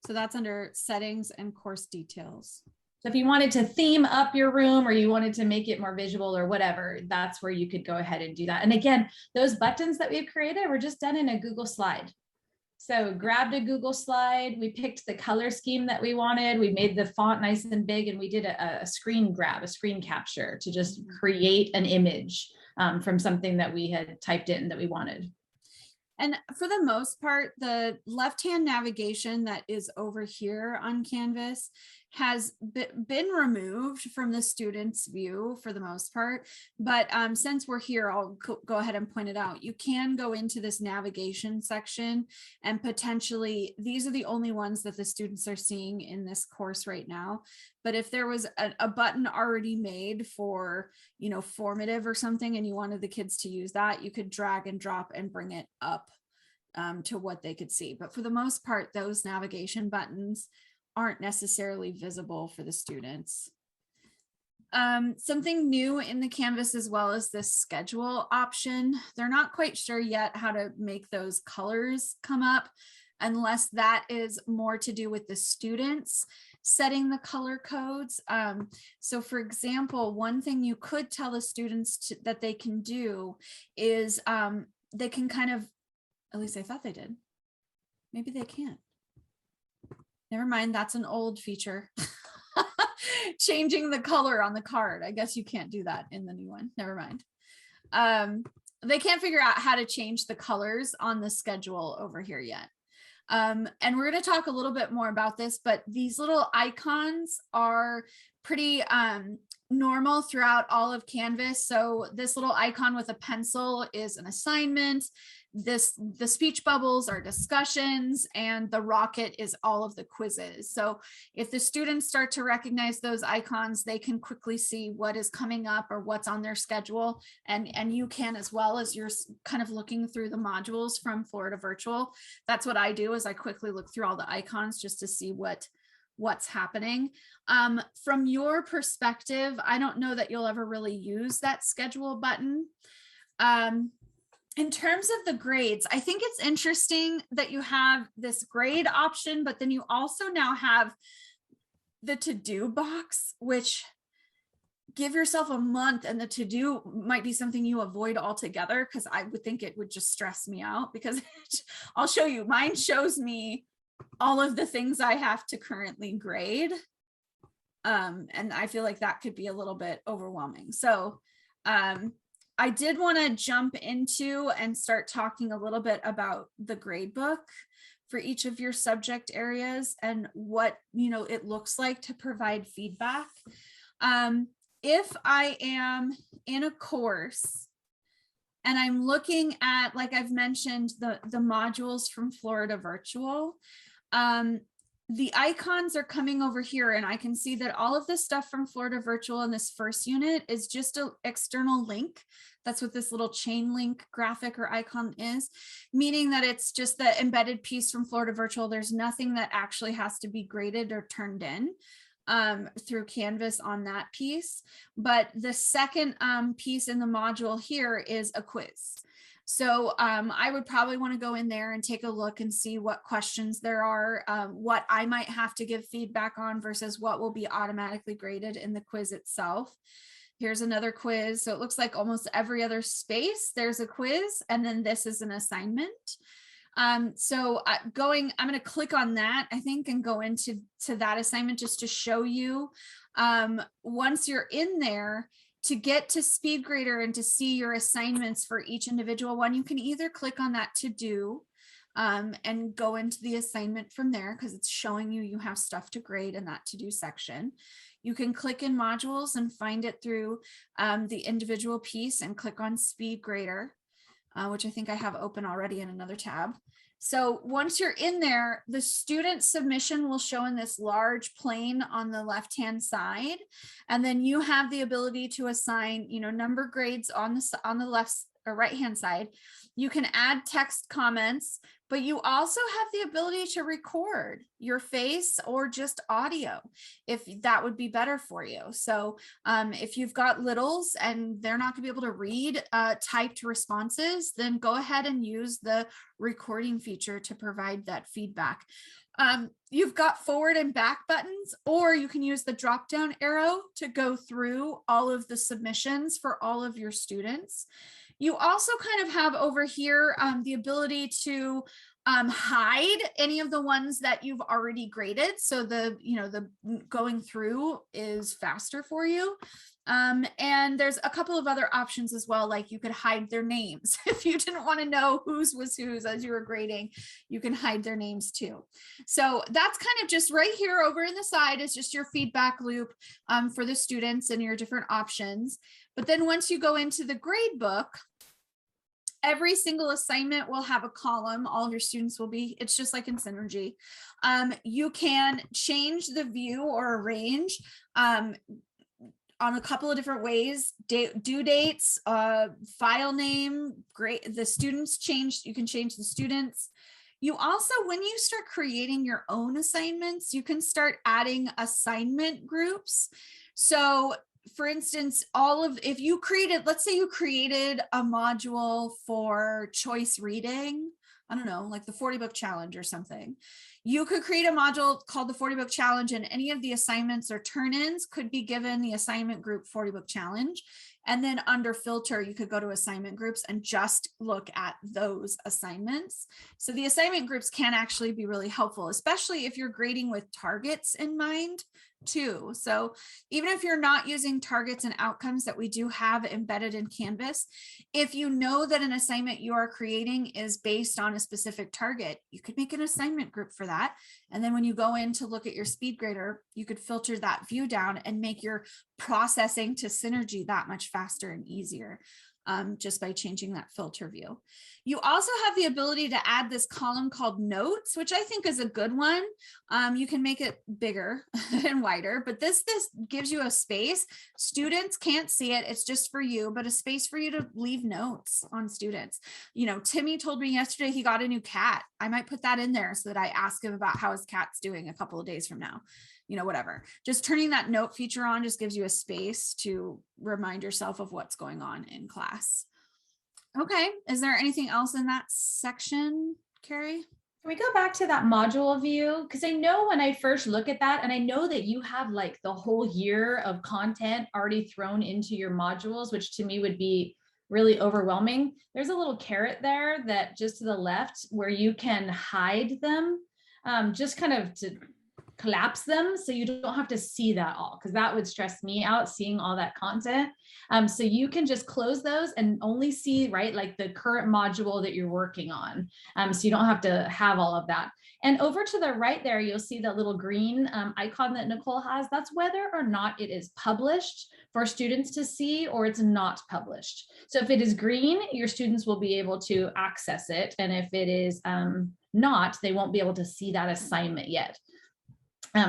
So that's under settings and course details. So if you wanted to theme up your room or you wanted to make it more visual or whatever, that's where you could go ahead and do that. And again, those buttons that we've created were just done in a Google slide. So grabbed a Google slide, we picked the color scheme that we wanted, we made the font nice and big, and we did a screen grab, a screen capture to just create an image from something that we had typed in that we wanted. And for the most part, the left-hand navigation that is over here on Canvas has been removed from the student's view for the most part. But since we're here, I'll go ahead and point it out. You can go into this navigation section and potentially, these are the only ones that the students are seeing in this course right now. But if there was a button already made for, you know, formative or something, and you wanted the kids to use that, you could drag and drop and bring it up to what they could see. But for the most part, those navigation buttons aren't necessarily visible for the students. Something new in the Canvas as well as this schedule option. They're not quite sure yet how to make those colors come up. unless that is more to do with the students setting the color codes. So for example, one thing you could tell the students that they can do is they can kind of, at least I thought they did. Maybe they can't. Never mind, that's an old feature. Changing the color on the card. I guess you can't do that in the new one. Never mind. They can't figure out how to change the colors on the schedule over here yet. And we're going to talk a little bit more about this, but these little icons are pretty normal throughout all of Canvas. So this little icon with a pencil is an assignment. The speech bubbles are discussions, and the rocket is all of the quizzes. So if the students start to recognize those icons, they can quickly see what is coming up or what's on their schedule. And you can, as well, as you're kind of looking through the modules from Florida Virtual. That's what I do, is I quickly look through all the icons just to see what's happening. From your perspective, I don't know that you'll ever really use that schedule button. In terms of the grades, I think it's interesting that you have this grade option, but then you also now have the to-do box, which give yourself a month, and the to-do might be something you avoid altogether, because I would think it would just stress me out, because I'll show you, mine shows me all of the things I have to currently grade. And I feel like that could be a little bit overwhelming. So I did want to jump into and start talking a little bit about the grade book for each of your subject areas and what, it looks like to provide feedback. If I am in a course and I'm looking at, like I've mentioned, the modules from Florida Virtual, the icons are coming over here, and I can see that all of this stuff from Florida Virtual in this first unit is just an external link. That's what this little chain link graphic or icon is, meaning that it's just the embedded piece from Florida Virtual. There's nothing that actually has to be graded or turned in through Canvas on that piece. But the second piece in the module here is a quiz. So I would probably want to go in there and take a look and see what questions there are, what I might have to give feedback on versus what will be automatically graded in the quiz itself. Here's another quiz. So it looks like almost every other space there's a quiz, and then this is an assignment. I'm going to click on that, I think, and go into that assignment just to show you. Once you're in there, to get to SpeedGrader and to see your assignments for each individual one, you can either click on that to do and go into the assignment from there, because it's showing you have stuff to grade in that to do section. You can click in modules and find it through the individual piece and click on SpeedGrader, which I think I have open already in another tab. So once you're in there, the student submission will show in this large plane on the left-hand side. And then you have the ability to assign, number grades on the left or right-hand side. You can add text comments, but you also have the ability to record your face or just audio if that would be better for you. So if you've got littles and they're not gonna be able to read typed responses, then go ahead and use the recording feature to provide that feedback. You've got forward and back buttons, or you can use the drop down arrow to go through all of the submissions for all of your students. You also kind of have over here the ability to hide any of the ones that you've already graded. So the going through is faster for you. And there's a couple of other options as well, like you could hide their names. If you didn't want to know whose was whose as you were grading, you can hide their names too. So that's kind of just right here over in the side is just your feedback loop for the students and your different options. But then once you go into the grade book, every single assignment will have a column. All of your students will be, it's just like in Synergy. You can change the view or arrange on a couple of different ways, due dates, file name, grade, the students change, you can change the students. You also, when you start creating your own assignments, you can start adding assignment groups. So for instance, if you created, let's say you created a module for choice reading, I don't know, like the 40 book challenge or something. You could create a module called the 40 book challenge, and any of the assignments or turn-ins could be given the assignment group 40 book challenge. And then under filter, you could go to assignment groups and just look at those assignments. So the assignment groups can actually be really helpful, especially if you're grading with targets in mind too. So even if you're not using targets and outcomes that we do have embedded in Canvas, if you know that an assignment you are creating is based on a specific target, you could make an assignment group for that. And then when you go in to look at your speed grader, you could filter that view down and make your processing to Synergy that much faster and easier. Just by changing that filter view. You also have the ability to add this column called notes, which I think is a good one. You can make it bigger and wider, but this gives you a space. Students can't see it. It's just for you, but a space for you to leave notes on students. You know, Timmy told me yesterday he got a new cat. I might put that in there so that I ask him about how his cat's doing a couple of days from now. You know, whatever. Just turning that note feature on just gives you a space to remind yourself of what's going on in class. Okay. Is there anything else in that section, Carrie? Can we go back to that module view? Because I know when I first look at that, and I know that you have like the whole year of content already thrown into your modules, which to me would be really overwhelming. There's a little caret there that just to the left where you can hide them, just kind of to collapse them so you don't have to see that all, because that would stress me out seeing all that content. So you can just close those and only see, right, like the current module that you're working on. So you don't have to have all of that. And over to the right there, you'll see that little green icon that Nicole has. That's whether or not it is published for students to see or it's not published. So if it is green, your students will be able to access it. And if it is not, they won't be able to see that assignment yet.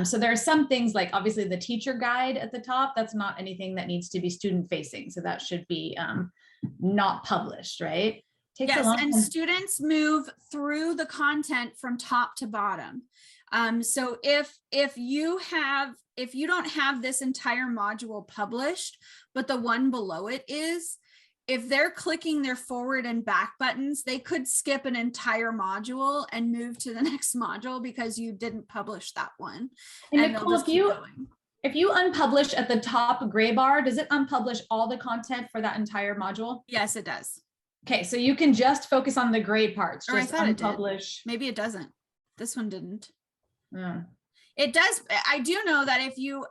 So there are some things like obviously the teacher guide at the top, that's not anything that needs to be student facing. So that should be not published, right? Takes yes, and students move through the content from top to bottom. So if you don't have this entire module published, but the one below it is, if they're clicking their forward and back buttons, they could skip an entire module and move to the next module because you didn't publish that one. And Nicole, if you unpublish at the top gray bar, does it unpublish all the content for that entire module? Yes, it does. Okay, so you can just focus on the gray parts. Or just I thought unpublish. It did. Maybe it doesn't. This one didn't. Yeah. It does. I do know that if you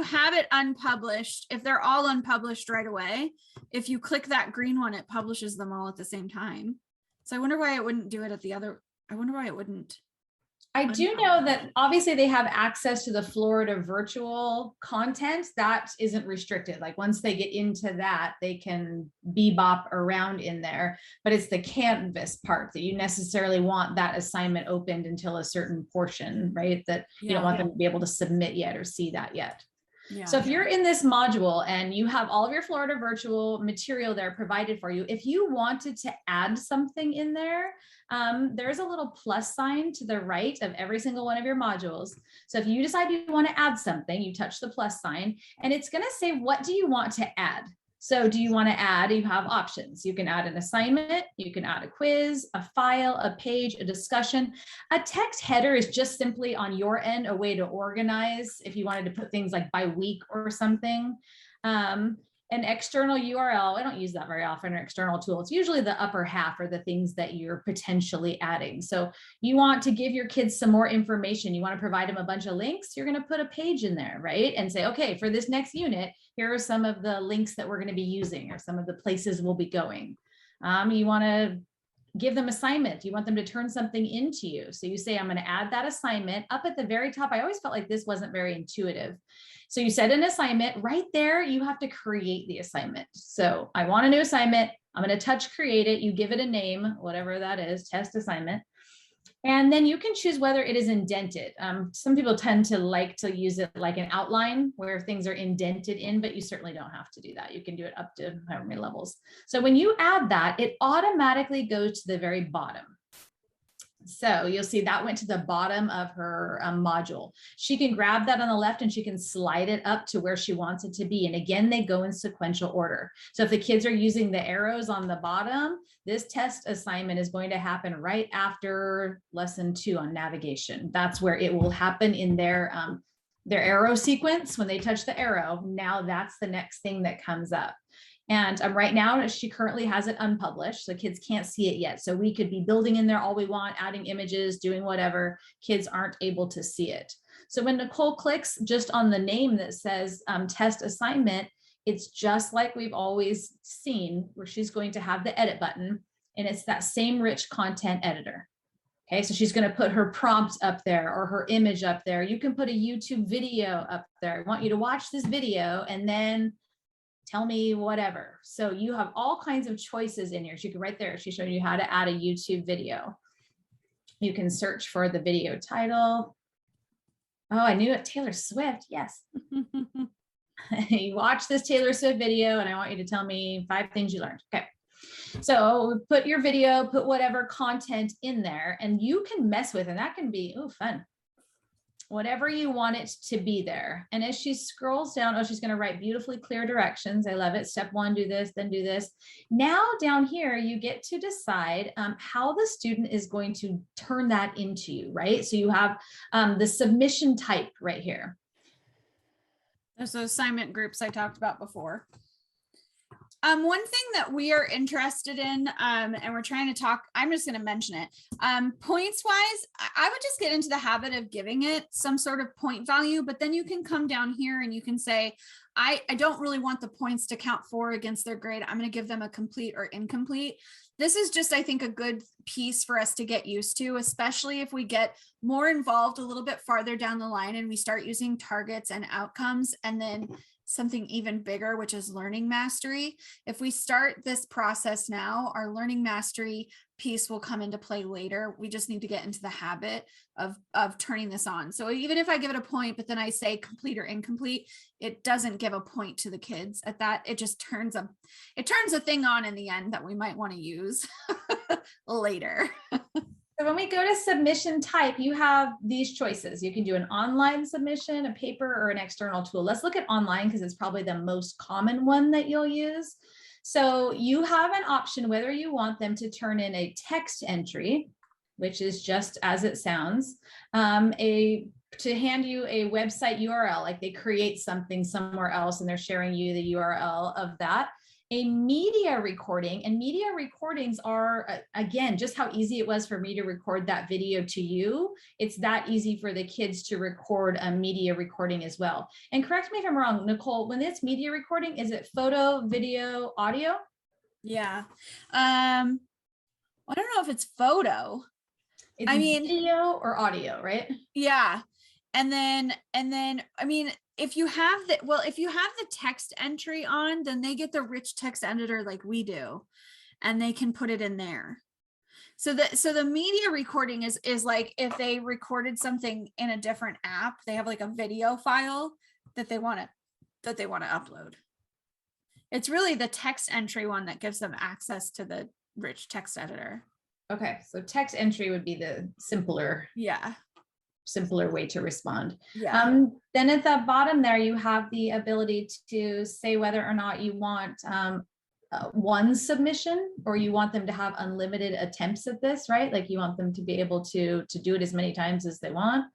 have it unpublished, if they're all unpublished right away, if you click that green one, it publishes them all at the same time. So I wonder why it wouldn't do it at the other. I wonder why it wouldn't. I do know that obviously they have access to the Florida virtual content that isn't restricted. Like once they get into that, they can bebop around in there, but it's the Canvas part that you necessarily want that assignment opened until a certain portion, right? That you don't want them to be able to submit yet or see that yet. Yeah, so if you're in this module and you have all of your Florida virtual material there provided for you, if you wanted to add something in there, there's a little plus sign to the right of every single one of your modules. So if you decide you want to add something, you touch the plus sign and it's going to say, what do you want to add? So do you want to add, you have options. You can add an assignment, you can add a quiz, a file, a page, a discussion. A text header is just simply on your end, a way to organize if you wanted to put things like by week or something. An external URL, I don't use that very often, or external tool. It's usually the upper half or the things that you're potentially adding. So you want to give your kids some more information. You want to provide them a bunch of links. You're going to put a page in there, right? And say, okay, for this next unit, here are some of the links that we're going to be using or some of the places we'll be going. You want to give them assignments. You want them to turn something into you. So you say, I'm going to add that assignment up at the very top. I always felt like this wasn't very intuitive. So you set an assignment right there. You have to create the assignment. So I want a new assignment. I'm going to touch create it. You give it a name, whatever that is, test assignment. And then you can choose whether it is indented. Some people tend to like to use it like an outline where things are indented in, but you certainly don't have to do that. You can do it up to however many levels. So when you add that, it automatically goes to the very bottom. So you'll see that went to the bottom of her module. She can grab that on the left and she can slide it up to where she wants it to be. And again, they go in sequential order. So if the kids are using the arrows on the bottom, this test assignment is going to happen right after lesson 2 on navigation. That's where it will happen in their arrow sequence. When they touch the arrow, now that's the next thing that comes up. And right now, she currently has it unpublished, so kids can't see it yet. So we could be building in there all we want, adding images, doing whatever. Kids aren't able to see it. So when Nicole clicks just on the name that says test assignment, it's just like we've always seen, where she's going to have the edit button, and it's that same rich content editor. Okay, so she's going to put her prompt up there or her image up there. You can put a YouTube video up there. I want you to watch this video and then tell me whatever. So you have all kinds of choices in here. She can right there. She's showing you how to add a YouTube video. You can search for the video title. Oh, I knew it. Taylor Swift. Yes. You watch this Taylor Swift video and I want you to tell me 5 things you learned. Okay. So put your video, put whatever content in there and you can mess with, and that can be, oh, fun. Whatever you want it to be there. And as she scrolls down, oh, she's going to write beautifully clear directions. I love it. Step 1, do this, then do this. Now down here, you get to decide how the student is going to turn that into you, right? So you have the submission type right here. There's those assignment groups I talked about before. One thing that we are interested in, and we're trying to talk, I'm just going to mention it. Points wise, I would just get into the habit of giving it some sort of point value, but then you can come down here and you can say, I don't really want the points to count for against their grade. I'm going to give them a complete or incomplete. This is just, I think, a good piece for us to get used to, especially if we get more involved a little bit farther down the line and we start using targets and outcomes, and then something even bigger, which is learning mastery. If we start this process now, our learning mastery piece will come into play later. We just need to get into the habit of turning this on. So even if I give it a point, but then I say complete or incomplete, it doesn't give a point to the kids at that. It just turns a thing on in the end that we might want to use later. So when we go to submission type, you have these choices. You can do an online submission, a paper, or an external tool. Let's look at online because it's probably the most common one that you'll use. So you have an option whether you want them to turn in a text entry, which is just as it sounds, to hand you a website URL, like they create something somewhere else and they're sharing you the URL of that. A media recording, and media recordings are, again, just how easy it was for me to record that video to you. It's that easy for the kids to record a media recording as well. And correct me if I'm wrong, Nicole, when it's media recording, is it photo, video, audio? Yeah. I don't know if it's photo. It's video or audio, right? Yeah. And then, I mean, if you have the text entry on, then they get the rich text editor like we do, and they can put it in there. So the media recording is like if they recorded something in a different app, they have like a video file that they want to upload. It's really the text entry one that gives them access to the rich text editor. Okay, so text entry would be the simpler. Yeah. Simpler way to respond. Yeah. Then at the bottom there, you have the ability to say whether or not you want one submission or you want them to have unlimited attempts at this, right? Like you want them to be able to do it as many times as they want.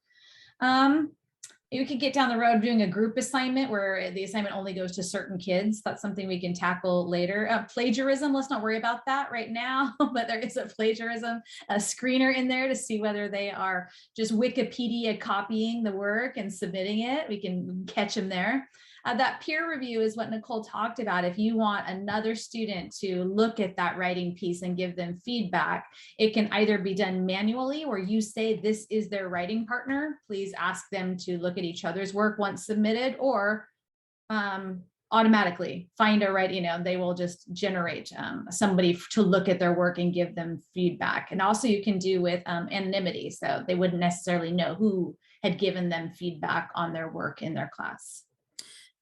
You could get down the road doing a group assignment where the assignment only goes to certain kids. That's something we can tackle later. Plagiarism, let's not worry about that right now, but there is a plagiarism, a screener in there to see whether they are just Wikipedia copying the work and submitting it. We can catch them there. That peer review is what Nicole talked about. If you want another student to look at that writing piece and give them feedback, it can either be done manually where you say this is their writing partner. Please ask them to look at each other's work once submitted, or automatically find a write, they will just generate somebody to look at their work and give them feedback. And also you can do with anonymity. So they wouldn't necessarily know who had given them feedback on their work in their class.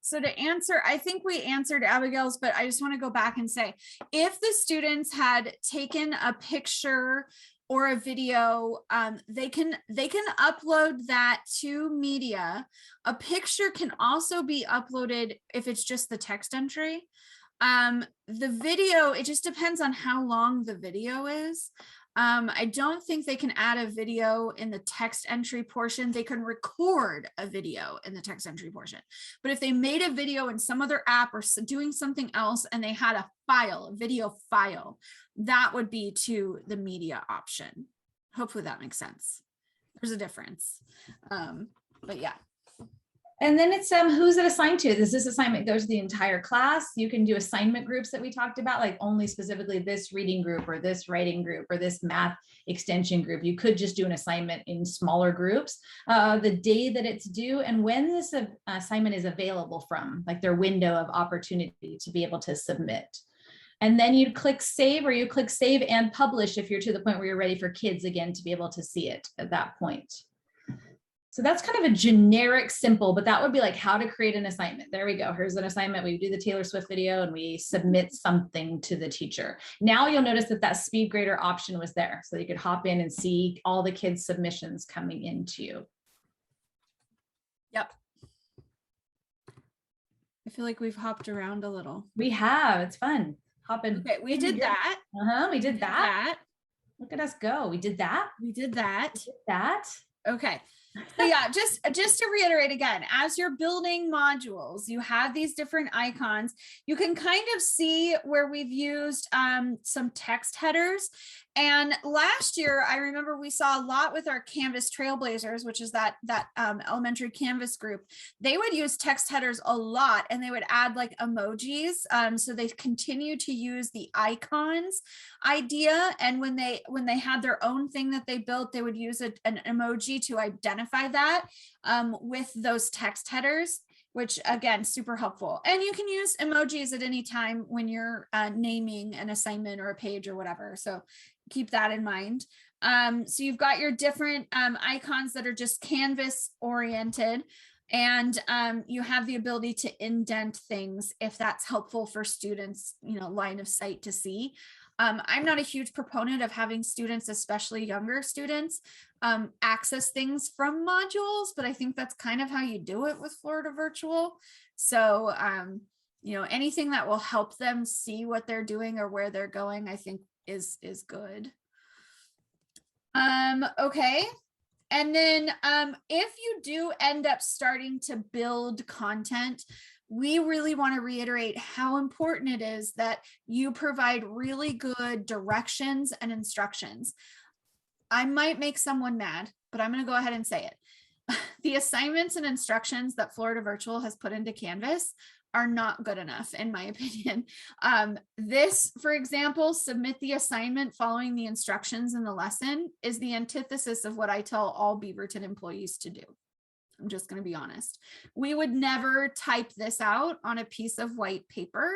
So to answer, I think we answered Abigail's, but I just want to go back and say, if the students had taken a picture or a video, they can upload that to media. A picture can also be uploaded if it's just the text entry. The video, it just depends on how long the video is. I don't think they can add a video in the text entry portion. They can record a video in the text entry portion. But if they made a video in some other app or doing something else and they had a file, a video file, that would be to the media option. Hopefully that makes sense. There's a difference. But yeah. And then it's who's it assigned to? Does this assignment go to the entire class? You can do assignment groups that we talked about, like only specifically this reading group or this writing group or this math extension group. You could just do an assignment in smaller groups. The day that it's due and when this assignment is available from, like their window of opportunity to be able to submit. And then you'd click save, or you click save and publish if you're to the point where you're ready for kids again to be able to see it at that point. So that's kind of a generic, simple, but that would be like how to create an assignment. There we go. Here's an assignment. We do the Taylor Swift video and we submit something to the teacher. Now you'll notice that that speed grader option was there. So you could hop in and see all the kids' submissions coming into you. Yep. I feel like we've hopped around a little. We have, it's fun. Hop in. Okay, we did that. We did that. Look at us go. We did that. We did that. We did that. Okay. So yeah, just to reiterate again, as you're building modules, you have these different icons. You can kind of see where we've used some text headers. And last year, I remember we saw a lot with our Canvas Trailblazers, which is that elementary Canvas group. They would use text headers a lot, and they would add like emojis. So they continue to use the icons idea. And when they had their own thing that they built, they would use an emoji to identify that with those text headers, which again, super helpful. And you can use emojis at any time when you're naming an assignment or a page or whatever. So keep that in mind. So you've got your different icons that are just Canvas oriented, and you have the ability to indent things if that's helpful for students, line of sight to see. I'm not a huge proponent of having students, especially younger students, access things from modules, but I think that's kind of how you do it with Florida Virtual. So, anything that will help them see what they're doing or where they're going, I think is good. Okay. And then if you do end up starting to build content, we really want to reiterate how important it is that you provide really good directions and instructions. I might make someone mad, but I'm going to go ahead and say it. The assignments and instructions that Florida Virtual has put into Canvas are not good enough, in my opinion. This, for example, submit the assignment following the instructions in the lesson, is the antithesis of what I tell all Beaverton employees to do. I'm just going to be honest. We would never type this out on a piece of white paper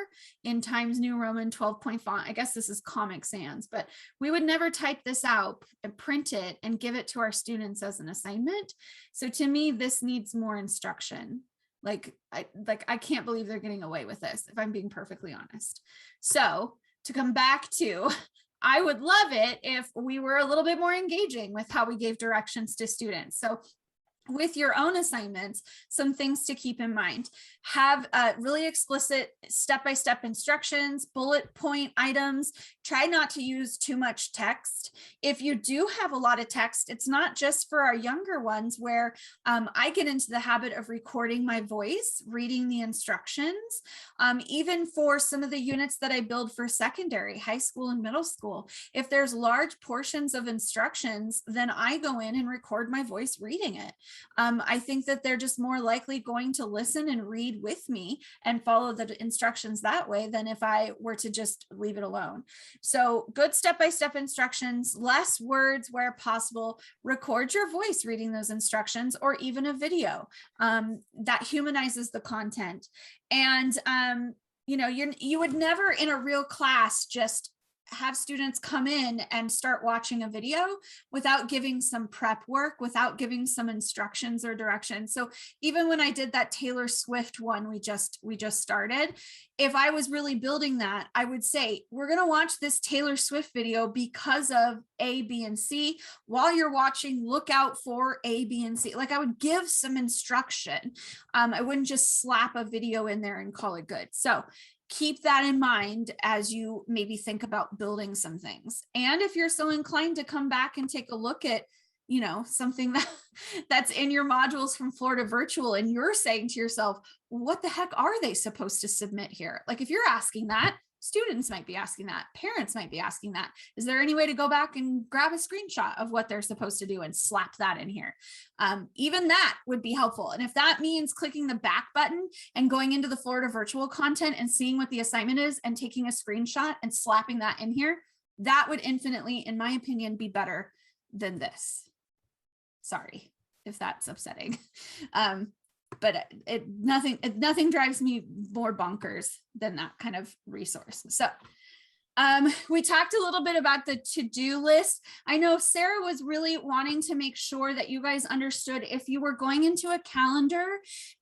in Times New Roman 12-point font. I guess this is Comic Sans, but we would never type this out and print it and give it to our students as an assignment. So to me, this needs more instruction. I can't believe they're getting away with this, if I'm being perfectly honest. So to come back to, I would love it if we were a little bit more engaging with how we gave directions to students. So with your own assignments, some things to keep in mind. Have really explicit step-by-step instructions, bullet point items. Try not to use too much text. If you do have a lot of text, it's not just for our younger ones where I get into the habit of recording my voice, reading the instructions. Even for some of the units that I build for secondary, high school and middle school, if there's large portions of instructions, then I go in and record my voice reading it. I think that they're just more likely going to listen and read with me and follow the instructions that way than if I were to just leave it alone. So good step-by-step instructions, less words where possible. Record your voice reading those instructions, or even a video that humanizes the content. And you would never in a real class just have students come in and start watching a video without giving some prep work, without giving some instructions or direction. So even when I did that Taylor Swift one we just started, if I was really building that, I would say, we're going to watch this Taylor Swift video because of A, B, and C. While you're watching, look out for A, B, and C. Like, I would give some instruction. I wouldn't just slap a video in there and call it good. So keep that in mind as you maybe think about building some things. And if you're so inclined to come back and take a look at, you know, something that's in your modules from Florida Virtual, and you're saying to yourself, what the heck are they supposed to submit here? Like, if you're asking that, students might be asking that, parents might be asking that. Is there any way to go back and grab a screenshot of what they're supposed to do and slap that in here? Even that would be helpful. And if that means clicking the back button and going into the Florida Virtual content and seeing what the assignment is and taking a screenshot and slapping that in here, that would infinitely, in my opinion, be better than this. Sorry if that's upsetting. But nothing drives me more bonkers than that kind of resource. So we talked a little bit about the to-do list. I know Sarah was really wanting to make sure that you guys understood, if you were going into a calendar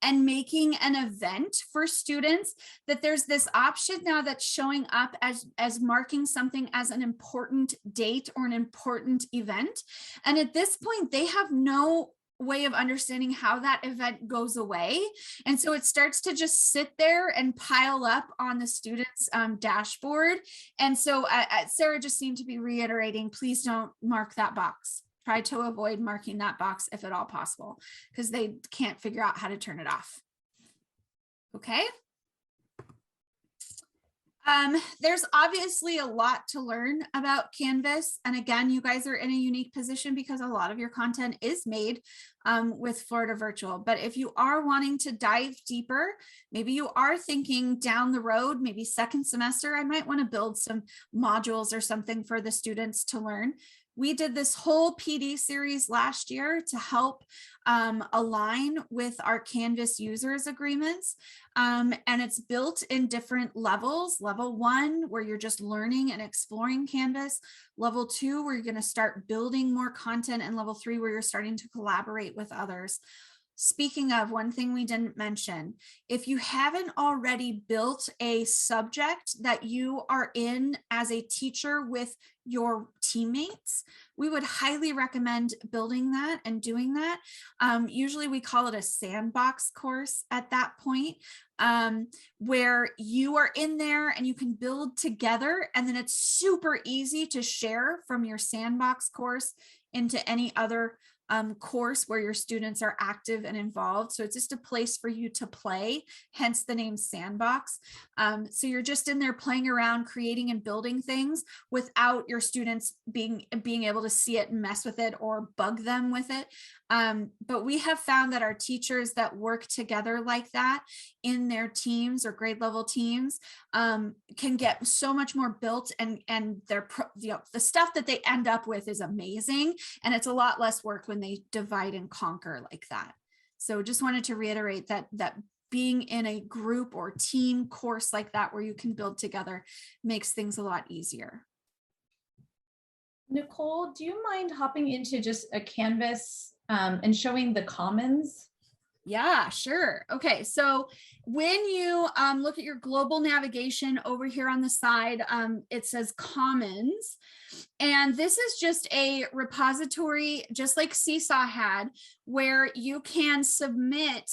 and making an event for students, that there's this option now that's showing up as marking something as an important date or an important event. And at this point, they have no way of understanding how that event goes away. And so it starts to just sit there and pile up on the student's dashboard. And so Sarah just seemed to be reiterating, please don't mark that box. Try to avoid marking that box if at all possible, because they can't figure out how to turn it off. Okay. There's obviously a lot to learn about Canvas. And again, you guys are in a unique position because a lot of your content is made with Florida Virtual. But if you are wanting to dive deeper, maybe you are thinking down the road, maybe second semester, I might want to build some modules or something for the students to learn. We did this whole PD series last year to help align with our Canvas users agreements. And it's built in different levels. Level 1, where you're just learning and exploring Canvas. Level 2, where you're going to start building more content. And level 3, where you're starting to collaborate with others. Speaking of, one thing we didn't mention, if you haven't already built a subject that you are in as a teacher with your teammates, we would highly recommend building that and doing that. Usually we call it a sandbox course at that point, where you are in there and you can build together, and then it's super easy to share from your sandbox course into any other course where your students are active and involved. So it's just a place for you to play, hence the name Sandbox. So you're just in there playing around, creating and building things without your students being able to see it and mess with it or bug them with it. But we have found that our teachers that work together like that in their teams or grade level teams can get so much more built, and their the stuff that they end up with is amazing, and it's a lot less work when they divide and conquer like that. So just wanted to reiterate that being in a group or team course like that where you can build together makes things a lot easier. Nicole, do you mind hopping into just a Canvas and showing the commons? Yeah, sure. Okay, so when you look at your global navigation over here on the side, it says Commons. And this is just a repository, just like Seesaw had, where you can submit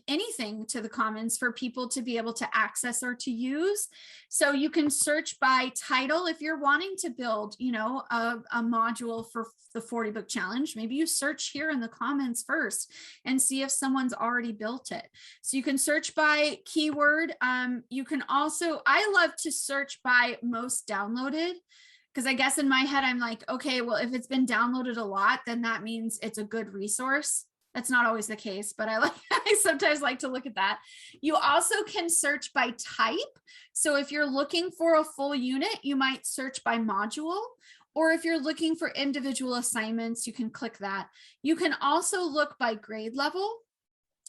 anything to the Commons for people to be able to access or to use. So you can search by title if you're wanting to build, you know, a module for the 40 book challenge. Maybe you search here in the Commons first and see if someone's already built it. So you can search by keyword. You can also, I love to search by most downloaded, because I guess in my head, I'm like, okay, well, if it's been downloaded a lot, then that means it's a good resource. That's not always the case, but I sometimes like to look at that. You also can search by type. So if you're looking for a full unit, you might search by module, or if you're looking for individual assignments, you can click that. You can also look by grade level.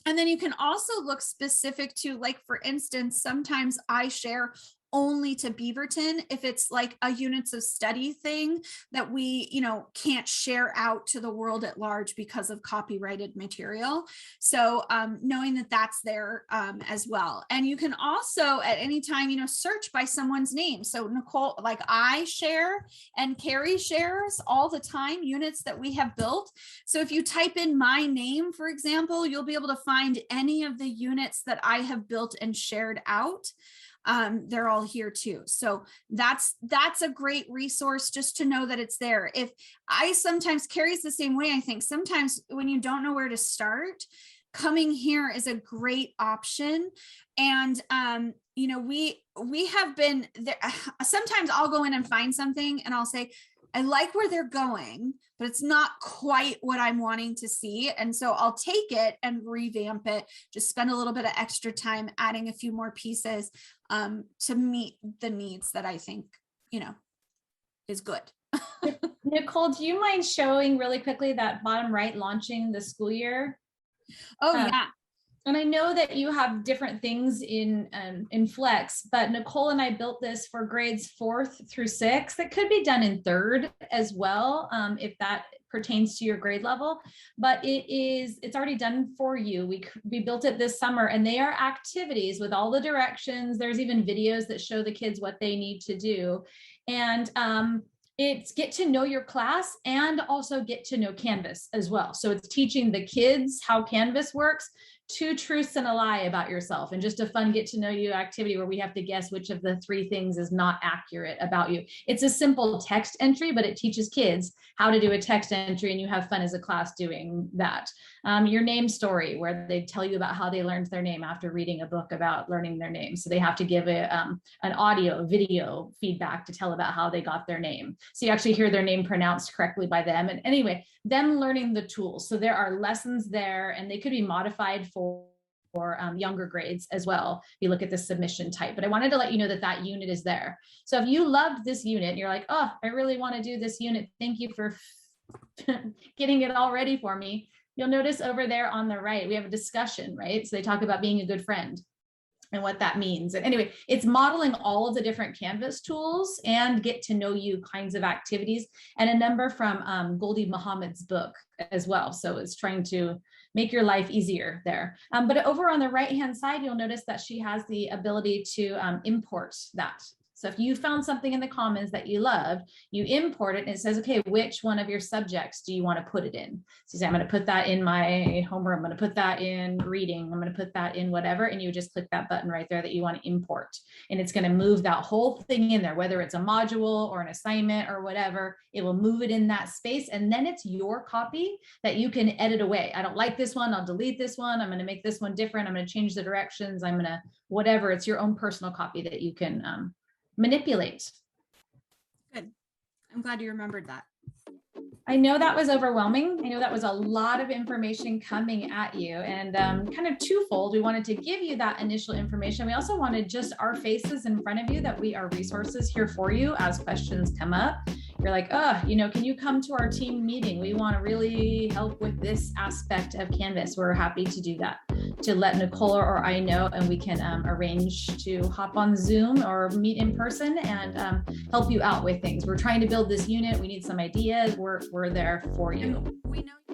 And then you can also look specific to, like, for instance, sometimes I share only to Beaverton if it's like a units of study thing that we, can't share out to the world at large because of copyrighted material. So knowing that that's there as well. And you can also at any time, search by someone's name. So Nicole, like I share and Carrie shares all the time units that we have built. So if you type in my name, for example, you'll be able to find any of the units that I have built and shared out. They're all here too. So that's a great resource just to know that it's there. If I sometimes Carrie's the same way, I think sometimes when you don't know where to start, coming here is a great option. And, we have been there. Sometimes I'll go in and find something and I'll say, I like where they're going, but it's not quite what I'm wanting to see. And so I'll take it and revamp it, just spend a little bit of extra time adding a few more pieces to meet the needs that I think, is good. Nicole, do you mind showing really quickly that bottom right, launching the school year? Oh, yeah. And I know that you have different things in Flex, but Nicole and I built this for grades 4th through 6th. It could be done in 3rd as well, if that pertains to your grade level, but it's already done for you. We built it this summer, and they are activities with all the directions. There's even videos that show the kids what they need to do. And it's get to know your class and also get to know Canvas as well. So it's teaching the kids how Canvas works, 2 truths and a lie about yourself, and just a fun get to know you activity where we have to guess which of the 3 things is not accurate about you. It's a simple text entry, but it teaches kids how to do a text entry, and you have fun as a class doing that. Your name story, where they tell you about how they learned their name after reading a book about learning their name. So they have to give an audio, video feedback to tell about how they got their name. So you actually hear their name pronounced correctly by them. And anyway, them learning the tools. So there are lessons there, and they could be modified for younger grades as well. If you look at the submission type, but I wanted to let you know that unit is there. So if you loved this unit and you're like, oh, I really want to do this unit, thank you for getting it all ready for me. You'll notice over there on the right, we have a discussion, right? So they talk about being a good friend and what that means. And anyway, it's modeling all of the different Canvas tools and get to know you kinds of activities, and a number from Goldie Muhammad's book as well. So it's trying to make your life easier there. But over on the right-hand side, you'll notice that she has the ability to import that. So if you found something in the Commons that you loved, you import it and it says, okay, which one of your subjects do you want to put it in? So you say, I'm going to put that in my homeroom. I'm going to put that in reading. I'm going to put that in whatever. And you just click that button right there that you want to import. And it's going to move that whole thing in there, whether it's a module or an assignment or whatever, it will move it in that space. And then it's your copy that you can edit away. I don't like this one. I'll delete this one. I'm going to make this one different. I'm going to change the directions. I'm going to whatever. It's your own personal copy that you can manipulate. Good. I'm glad you remembered that. I know that was overwhelming. I know that was a lot of information coming at you, and kind of twofold. We wanted to give you that initial information. We also wanted just our faces in front of you, that we are resources here for you as questions come up. You're like, oh, can you come to our team meeting? We want to really help with this aspect of Canvas. We're happy to do that, to let Nicole or I know, and we can arrange to hop on Zoom or meet in person and help you out with things. We're trying to build this unit. We need some ideas. We're there for you. And we know